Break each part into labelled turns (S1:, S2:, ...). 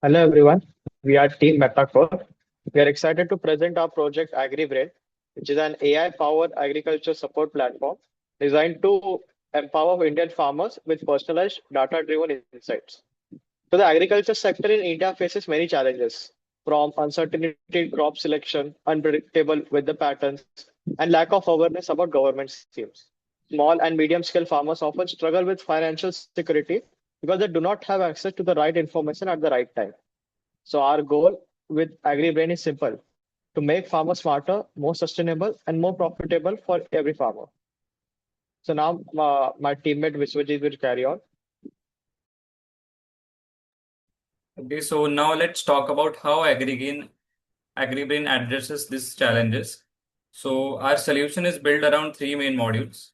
S1: Hello everyone, we are Team MetaCore. We are excited to present our project AgriBrain, which is an AI-powered agriculture support platform designed to empower Indian farmers with personalized data-driven insights. So the agriculture sector in India faces many challenges, from uncertainty in crop selection, unpredictable weather patterns, and lack of awareness about government schemes. Small and medium-scale farmers often struggle with financial security because they do not have access to the right information at the right time. So our goal with AgriBrain is simple: to make farmers smarter, more sustainable, and more profitable for every farmer. So now my teammate Viswajit will carry on.
S2: Okay, so now let's talk about how AgriBrain addresses these challenges. So our solution is built around three main modules.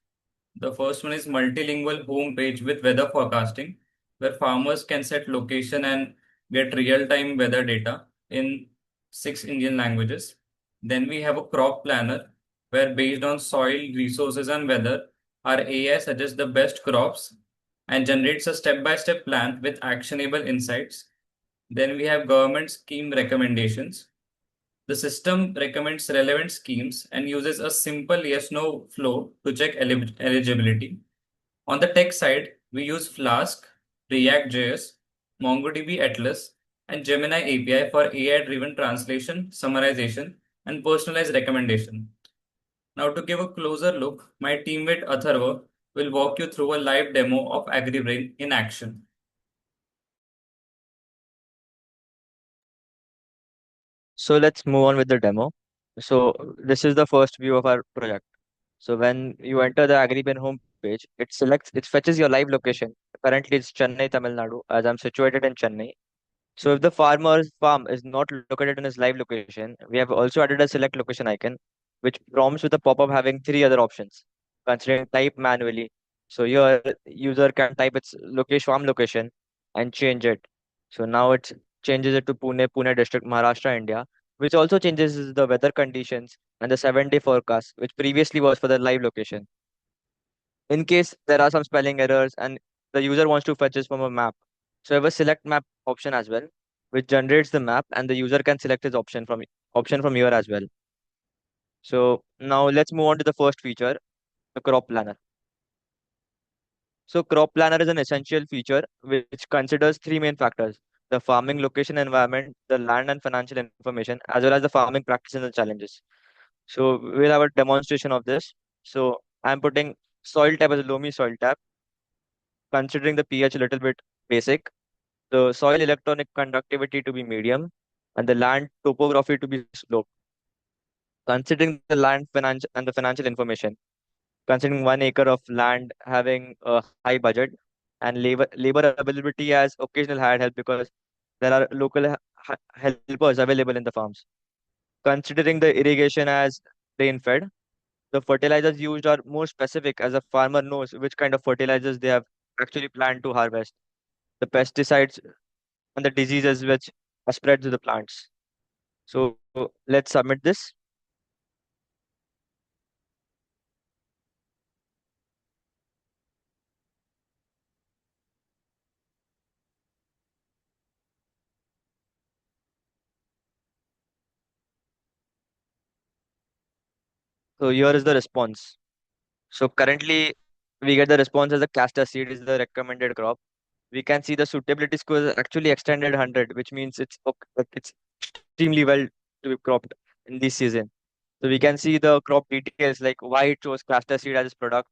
S2: The first one is multilingual homepage with weather forecasting, where farmers can set location and get real-time weather data in six Indian languages. Then we have a crop planner, where based on soil, resources, and weather, our AI suggests the best crops and generates a step-by-step plan with actionable insights. Then we have government scheme recommendations. The system recommends relevant schemes and uses a simple yes no flow to check eligibility. On the tech side, we use Flask, React.js, MongoDB Atlas, and Gemini API for AI driven translation, summarization, and personalized recommendation. Now, to give a closer look, my teammate Atharva will walk you through a live demo of AgriBrain in action.
S3: So let's move on with the demo. So this is the first view of our project. So when you enter the AgriBrain homepage, it fetches your live location. Currently it's Chennai, Tamil Nadu, as I'm situated in Chennai. So if the farmer's farm is not located in his live location, we have also added a select location icon, which prompts with a pop-up having three other options, considering type manually. So your user can type its location, farm location, and change it. So now it changes it to Pune district, Maharashtra, India, which also changes the weather conditions and the 7-day forecast, which previously was for the live location. In case there are some spelling errors and the user wants to fetch this from a map, so I have a select map option as well, which generates the map and the user can select his option from here as well. So now let's move on to the first feature, the crop planner. So crop planner is an essential feature which considers three main factors: the farming location environment, the land and financial information, as well as the farming practices and challenges. So we'll have a demonstration of this. So I'm putting soil type as a loamy soil type, considering the pH a little bit basic, the soil electronic conductivity to be medium, and the land topography to be slope. Considering the land finance and the financial information, considering 1 acre of land having a high budget, and labor availability as occasional hired help because there are local helpers available in the farms. Considering the irrigation as rain fed, the fertilizers used are more specific as a farmer knows which kind of fertilizers they have actually planned to harvest. The pesticides and the diseases which are spread to the plants. So let's submit this. So here is the response. So currently we get the response as the castor seed is the recommended crop. We can see the suitability score is actually extended 100, which means it's extremely well to be cropped in this season. So we can see the crop details like why it chose castor seed as its product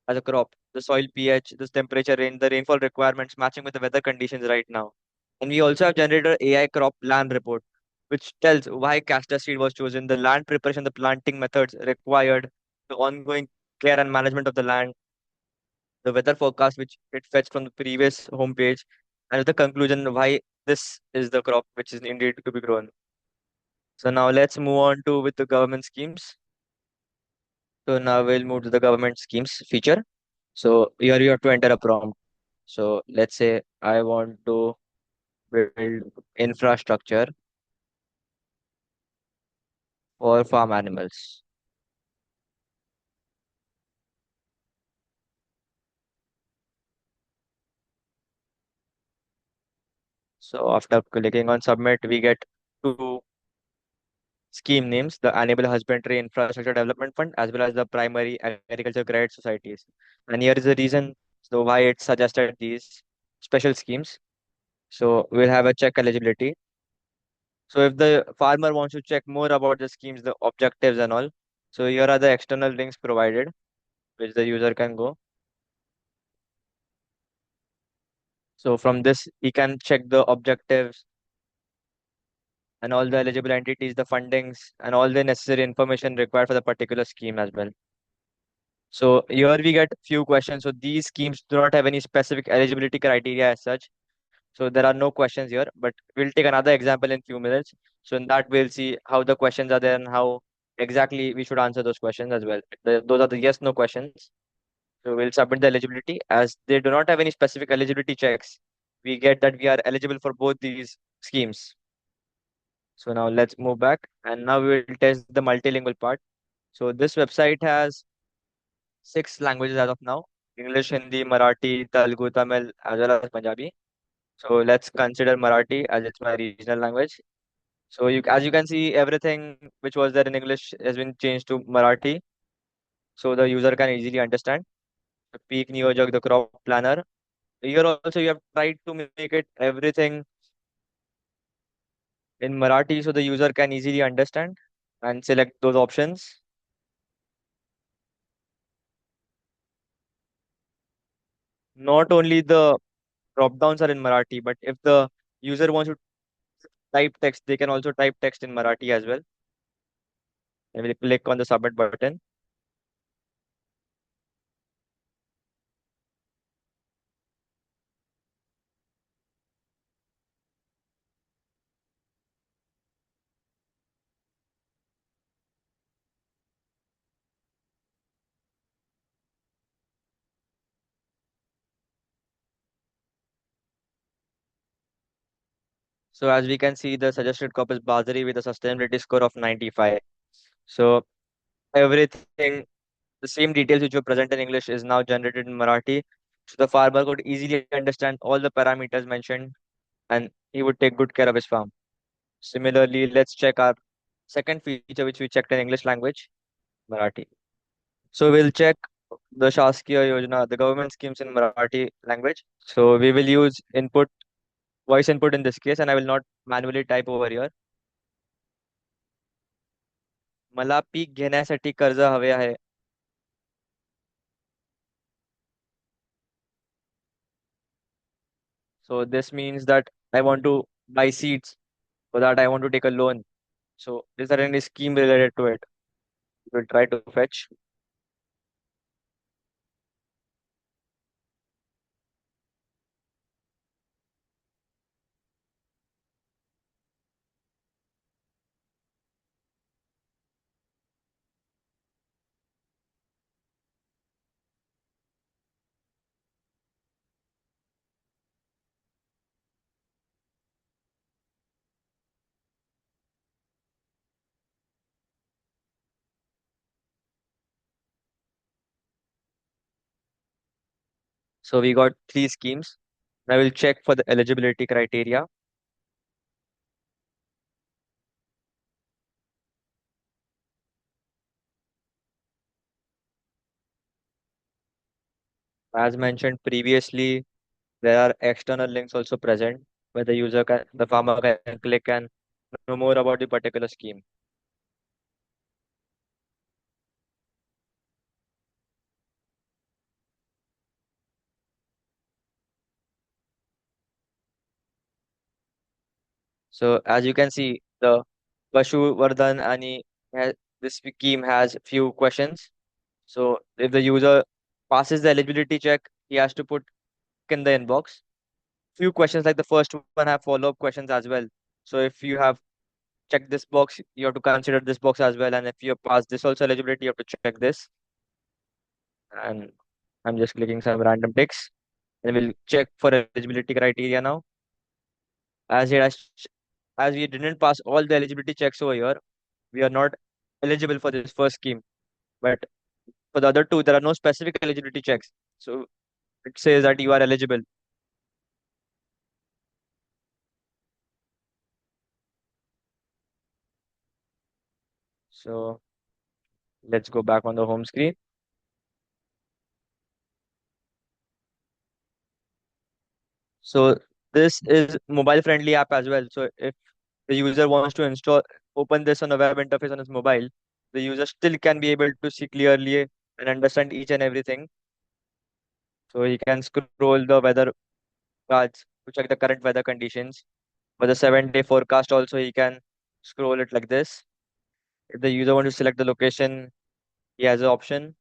S3: as a crop, the soil pH, the temperature, the rainfall requirements matching with the weather conditions right now. And we also have generated AI crop land report, which tells why castor seed was chosen, the land preparation, the planting methods required, the ongoing care and management of the land, the weather forecast which it fetched from the previous homepage, and the conclusion why this is the crop which is indeed to be grown. So now let's move on to with the government schemes. So now we'll move to the government schemes feature. So here you have to enter a prompt. So let's say I want to build infrastructure for farm animals. So after clicking on submit, we get two scheme names, the Animal Husbandry Infrastructure Development Fund, as well as the Primary Agriculture Credit Societies. And here is the reason so why it suggested these special schemes. So we'll have a check eligibility. So if the farmer wants to check more about the schemes, the objectives and all, so here are the external links provided, which the user can go. So from this, he can check the objectives and all the eligible entities, the fundings, and all the necessary information required for the particular scheme as well. So here we get few questions. So these schemes do not have any specific eligibility criteria as such. So there are no questions here, but we'll take another example in few minutes. So in that we'll see how the questions are there and how exactly we should answer those questions as well. Those are the yes no questions. So we'll submit the eligibility as they do not have any specific eligibility checks. We get that we are eligible for both these schemes. So now let's move back and now we will test the multilingual part. So this website has six languages as of now: English, Hindi, Marathi, Telugu, Tamil, as well as Punjabi. So let's consider Marathi as it's my regional language. So as you can see, everything which was there in English has been changed to Marathi, so the user can easily understand. The Peak Niyojak, the crop planner. Here also you have tried to make it everything in Marathi so the user can easily understand and select those options. Not only the drop downs are in Marathi, but if the user wants to type text, they can also type text in Marathi as well. I will click on the submit button. So as we can see, the suggested crop is Bazari with a sustainability score of 95. So everything, the same details which were present in English is now generated in Marathi. So the farmer could easily understand all the parameters mentioned and he would take good care of his farm. Similarly, let's check our second feature which we checked in English language, Marathi. So we'll check the Shaskiya Yojana, the government schemes in Marathi language. So we will use voice input in this case, and I will not manually type over here. मला peak घेण्यासाठी कर्ज हवे आहे. So this means that I want to buy seeds, for that I want to take a loan. So is there any scheme related to it? We'll try to fetch. So we got three schemes. I will check for the eligibility criteria. As mentioned previously, there are external links also present where the farmer can click and know more about the particular scheme. So as you can see, the Pashu Vardhan Ani this scheme has few questions. So if the user passes the eligibility check, he has to put in the inbox. Few questions like the first one have follow-up questions as well. So if you have checked this box, you have to consider this box as well. And if you have passed this also eligibility, you have to check this. And I'm just clicking some random ticks. And we'll check for eligibility criteria now. As it has, as we didn't pass all the eligibility checks over here, we are not eligible for this first scheme. But for the other two, there are no specific eligibility checks. So it says that you are eligible. So let's go back on the home screen. So this is mobile friendly app as well. So if the user wants to open this on a web interface on his mobile, the user still can be able to see clearly and understand each and everything. So he can scroll the weather cards to check the current weather conditions. For the 7-day forecast also, he can scroll it like this. If the user wants to select the location, he has an option.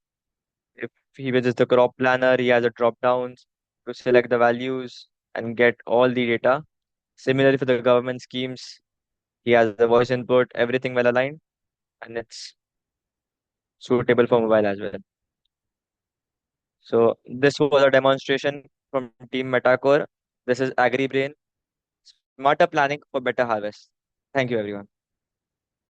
S3: If he visits the crop planner, he has a drop downs to select the values and get all the data. Similarly, for the government schemes, he has the voice input, everything well aligned, and it's suitable for mobile as well. So this was a demonstration from Team MetaCore. This is AgriBrain, smarter planning for better harvest. Thank you, everyone.